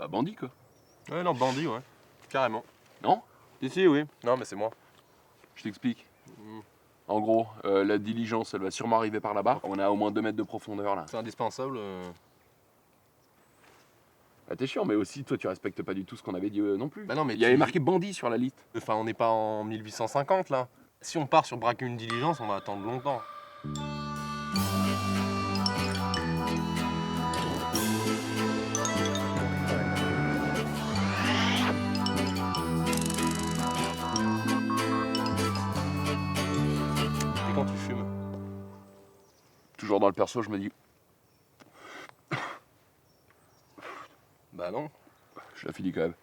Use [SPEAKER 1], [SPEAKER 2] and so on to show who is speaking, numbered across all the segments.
[SPEAKER 1] Bah bandit quoi.
[SPEAKER 2] Ouais, non, bandit, ouais. Carrément.
[SPEAKER 1] Non?
[SPEAKER 2] Si, oui. Non, mais c'est moi.
[SPEAKER 1] Je t'explique. En gros, la diligence, elle va sûrement arriver par là-bas. On a au moins 2 mètres de profondeur là.
[SPEAKER 2] C'est indispensable.
[SPEAKER 1] Ah, t'es chiant, mais aussi toi tu respectes pas du tout ce qu'on avait dit non plus.
[SPEAKER 2] Bah non, mais
[SPEAKER 1] il y avait marqué bandit sur la liste.
[SPEAKER 2] Enfin, on n'est pas en 1850 là. Si on part sur braquer une diligence, on va attendre longtemps. Et quand tu fumes?
[SPEAKER 1] Toujours dans le perso, je me dis,
[SPEAKER 2] Bah non.
[SPEAKER 1] je la finis quand même.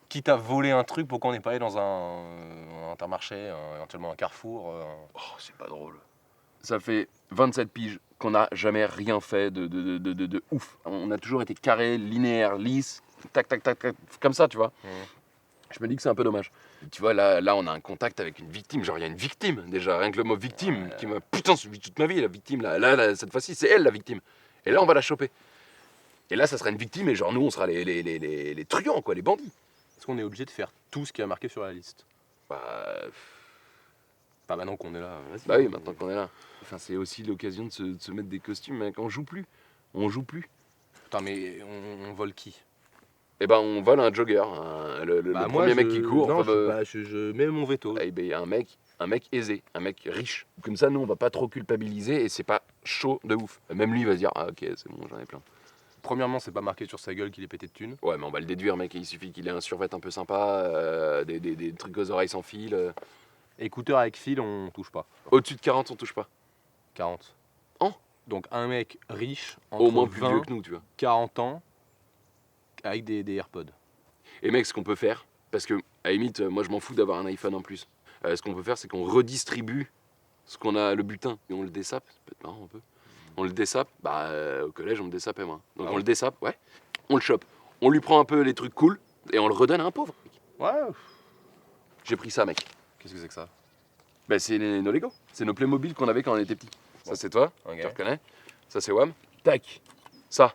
[SPEAKER 2] Quitte à voler un truc, pourquoi on n'est pas allé dans un Intermarché, éventuellement un Carrefour
[SPEAKER 1] Oh, c'est pas drôle. Ça fait 27 piges qu'on n'a jamais rien fait de ouf. On a toujours été carré, linéaire, lisse, tac, tac, tac, tac, comme ça, tu vois. Je me dis que c'est un peu dommage. Tu vois, là, on a un contact avec une victime. Genre, il y a une victime, déjà. Rien que le mot victime, qui m'a putain suivi toute ma vie, la victime. Là, cette fois-ci, c'est elle, la victime. Et là, on va la choper. Et là, ça sera une victime, et genre, nous, on sera les truands, quoi, les bandits.
[SPEAKER 2] Est-ce qu'on est obligé de faire tout ce qui est marqué sur la liste?
[SPEAKER 1] Bah,
[SPEAKER 2] Enfin, maintenant qu'on est là, vas-y.
[SPEAKER 1] bah oui, maintenant qu'on est là. Enfin, c'est aussi l'occasion de se mettre des costumes, mec. On joue plus. On joue plus.
[SPEAKER 2] Putain, mais on vole qui?
[SPEAKER 1] Eh ben, on vole un jogger, le premier mec qui court.
[SPEAKER 2] Non,
[SPEAKER 1] enfin,
[SPEAKER 2] je mets mon veto.
[SPEAKER 1] eh ben, un mec aisé, un mec riche. Comme ça, nous, on va pas trop culpabiliser et c'est pas chaud de ouf. Même lui, il va se dire, ah ok, c'est bon, j'en ai plein.
[SPEAKER 2] Premièrement, c'est pas marqué sur sa gueule qu'il est pété de thunes.
[SPEAKER 1] Ouais, mais on va le déduire, mec. Il suffit qu'il ait un survêt un peu sympa, des trucs aux oreilles sans fil.
[SPEAKER 2] Écouteurs avec fil, on touche pas.
[SPEAKER 1] Au-dessus de 40, on touche pas.
[SPEAKER 2] 40.
[SPEAKER 1] Oh.
[SPEAKER 2] Donc un mec riche, entre
[SPEAKER 1] Au moins plus
[SPEAKER 2] 20,
[SPEAKER 1] vieux que nous, tu vois.
[SPEAKER 2] 40 ans, avec des AirPods.
[SPEAKER 1] Et mec, ce qu'on peut faire, parce que, à la limite, moi, je m'en fous d'avoir un iPhone en plus. Ce qu'on peut faire, c'est qu'on redistribue ce qu'on a, le butin. Et on le dessape, ça peut être marrant un peu. On le dessape, au collège, on me dessapait, moi. Donc on le dessape, ouais. On le chope. On lui prend un peu les trucs cool et on le redonne à un pauvre.
[SPEAKER 2] Ouais.
[SPEAKER 1] J'ai pris ça, mec.
[SPEAKER 2] Qu'est-ce que c'est que ça?
[SPEAKER 1] Bah, c'est nos Lego. C'est nos Playmobil qu'on avait quand on était petit. Ça, c'est toi,
[SPEAKER 2] Ok.
[SPEAKER 1] tu reconnais. Ça, c'est Wam. Tac. Ça,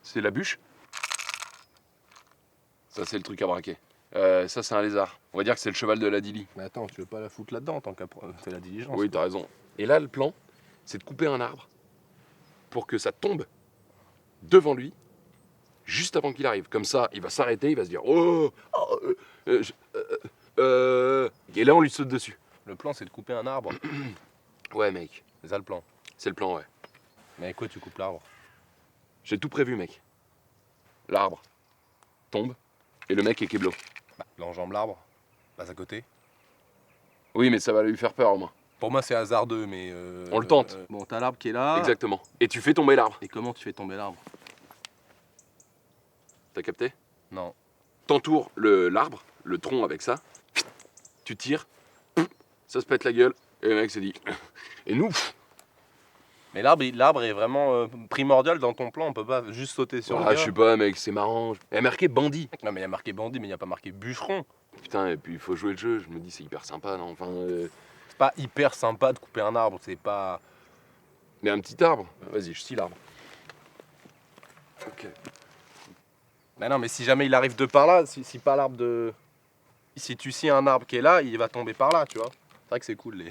[SPEAKER 1] c'est la bûche. Ça, c'est le truc à braquer. Ça, c'est un lézard. On va dire que c'est le cheval de la Dili.
[SPEAKER 2] Mais attends, tu veux pas la foutre là-dedans tant qu'à faire la diligence?
[SPEAKER 1] Oui, t'as raison. Et là, le plan, c'est de couper un arbre pour que ça tombe devant lui, juste avant qu'il arrive. Comme ça, il va s'arrêter, il va se dire oh, et là, on lui saute dessus.
[SPEAKER 2] Le plan, c'est de couper un arbre.
[SPEAKER 1] Ouais, mec,
[SPEAKER 2] C'est ça le plan.
[SPEAKER 1] c'est le plan, ouais.
[SPEAKER 2] Mais avec quoi tu coupes l'arbre?
[SPEAKER 1] J'ai tout prévu, mec. L'arbre tombe et le mec est keblo.
[SPEAKER 2] Bah, il enjambe l'arbre, passe à côté.
[SPEAKER 1] Oui, mais ça va lui faire peur au moins.
[SPEAKER 2] Pour moi, c'est hasardeux, mais.
[SPEAKER 1] On le tente.
[SPEAKER 2] Bon, t'as l'arbre qui est là.
[SPEAKER 1] Exactement. Et tu fais tomber l'arbre.
[SPEAKER 2] Et comment tu fais tomber l'arbre?
[SPEAKER 1] T'as capté?
[SPEAKER 2] Non.
[SPEAKER 1] T'entoures l'arbre, le tronc avec ça. Tu tires, ça se pète la gueule et le mec se dit. Et nous,
[SPEAKER 2] Mais l'arbre est vraiment primordial dans ton plan, on peut pas juste sauter sur le
[SPEAKER 1] ah,
[SPEAKER 2] gars.
[SPEAKER 1] je sais pas, mec, c'est marrant. Il y a marqué bandit.
[SPEAKER 2] Non, mais il y a marqué bandit, mais il n'y a pas marqué bûcheron.
[SPEAKER 1] Putain, et puis il faut jouer le jeu. Je me dis, c'est hyper sympa, non? Enfin,
[SPEAKER 2] C'est pas hyper sympa de couper un arbre, c'est pas.
[SPEAKER 1] mais un petit arbre. Vas-y, je scie l'arbre. Ok.
[SPEAKER 2] Mais non, mais si jamais il arrive de par là, si pas l'arbre de. Si tu scies un arbre qui est là, il va tomber par là, tu vois. C'est vrai que c'est cool.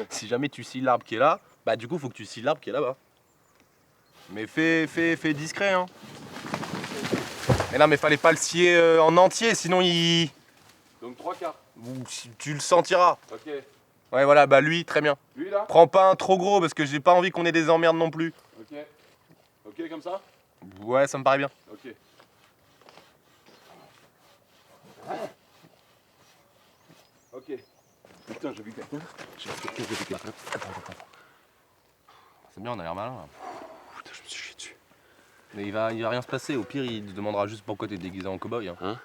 [SPEAKER 2] Si jamais tu scies l'arbre qui est là, bah du coup, faut que tu scies l'arbre qui est là-bas. Mais fais discret, hein. Mais non, mais fallait pas le scier en entier, sinon il.
[SPEAKER 1] Donc 3 quarts.
[SPEAKER 2] Tu le sentiras.
[SPEAKER 1] Ok.
[SPEAKER 2] Ouais, voilà, bah lui, très bien.
[SPEAKER 1] Lui là?
[SPEAKER 2] Prends pas un trop gros parce que j'ai pas envie qu'on ait des emmerdes non plus.
[SPEAKER 1] Ok. Ok, comme ça?
[SPEAKER 2] Ouais, ça me paraît bien.
[SPEAKER 1] Ok. Ok. Putain, j'ai vu quelqu'un. J'ai vu quelqu'un.
[SPEAKER 2] C'est bien, on a l'air malin là.
[SPEAKER 1] Putain, je me suis chié dessus.
[SPEAKER 2] Mais il va rien se passer. Au pire, il te demandera juste pourquoi t'es déguisé en cow-boy. Hein.
[SPEAKER 1] Hein?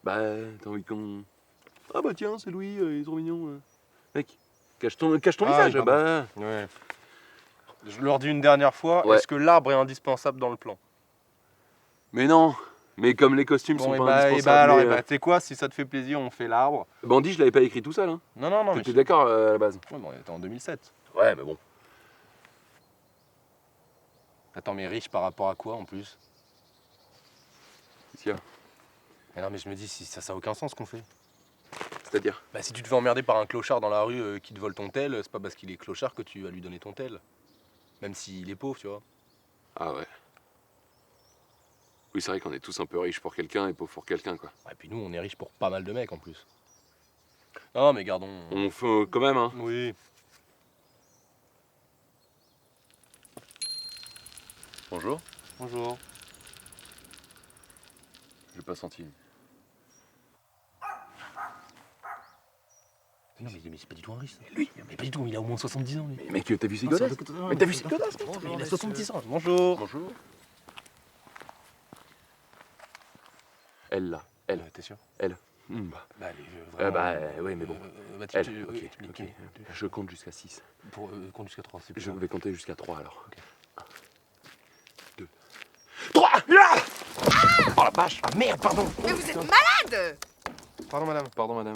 [SPEAKER 1] Bah, t'as envie qu'on. Ah bah tiens, c'est Louis, ils sont mignons. Mec, cache ton visage.
[SPEAKER 2] oui,
[SPEAKER 1] Bah.
[SPEAKER 2] Ouais. Je leur dis une dernière fois,
[SPEAKER 1] Ouais.
[SPEAKER 2] est-ce que l'arbre est indispensable dans le plan?
[SPEAKER 1] Mais non. Mais comme les costumes sont
[SPEAKER 2] Bon,
[SPEAKER 1] pas indispensables.
[SPEAKER 2] alors, tu sais quoi, si ça te fait plaisir, on fait l'arbre.
[SPEAKER 1] Bandit, je l'avais pas écrit tout seul. Hein.
[SPEAKER 2] Non, mais.
[SPEAKER 1] T'étais d'accord à la base?
[SPEAKER 2] Ouais, bon, on était en 2007.
[SPEAKER 1] Ouais, mais bon.
[SPEAKER 2] Attends, mais riche par rapport à quoi en plus?
[SPEAKER 1] Qu'est-ce qu'il y a?
[SPEAKER 2] Mais non, mais je me dis, si ça n'a aucun sens ce qu'on fait.
[SPEAKER 1] C'est-à-dire?
[SPEAKER 2] Bah, si tu te fais emmerder par un clochard dans la rue qui te vole ton tel, c'est pas parce qu'il est clochard que tu vas lui donner ton tel. Même s'il est pauvre, tu vois.
[SPEAKER 1] Ah ouais. Oui, c'est vrai qu'on est tous un peu riches pour quelqu'un et pauvres pour quelqu'un, quoi.
[SPEAKER 2] Et puis nous, on est riches pour pas mal de mecs en plus. Non, mais gardons.
[SPEAKER 1] On fait quand même, hein.
[SPEAKER 2] Oui.
[SPEAKER 1] Bonjour.
[SPEAKER 2] Bonjour.
[SPEAKER 1] J'ai pas senti.
[SPEAKER 2] Non, mais c'est pas du tout un riche. Lui, mais pas du tout, il a au moins 70 ans, lui.
[SPEAKER 1] Mais mec, t'as vu ses godasses? Mais t'as vu ses godasses?
[SPEAKER 2] Il a 70 ans. Bonjour.
[SPEAKER 1] Bonjour. Elle, là. Elle.
[SPEAKER 2] T'es sûr?
[SPEAKER 1] Elle. Bah.
[SPEAKER 2] Bah, allez, vraiment.
[SPEAKER 1] Ouais, mais bon.
[SPEAKER 2] Bah,
[SPEAKER 1] Elle.
[SPEAKER 2] oui,
[SPEAKER 1] Ok,
[SPEAKER 2] tu
[SPEAKER 1] ok. Je compte jusqu'à 6.
[SPEAKER 2] Pour compte jusqu'à 3, c'est plus
[SPEAKER 1] Je
[SPEAKER 2] simple.
[SPEAKER 1] vais compter jusqu'à 3 alors.
[SPEAKER 2] Ok.
[SPEAKER 1] 1, 2, 3. Oh la vache!
[SPEAKER 2] Ah merde, pardon.
[SPEAKER 3] Mais vous êtes malade!
[SPEAKER 2] Pardon, madame.
[SPEAKER 1] Pardon, madame.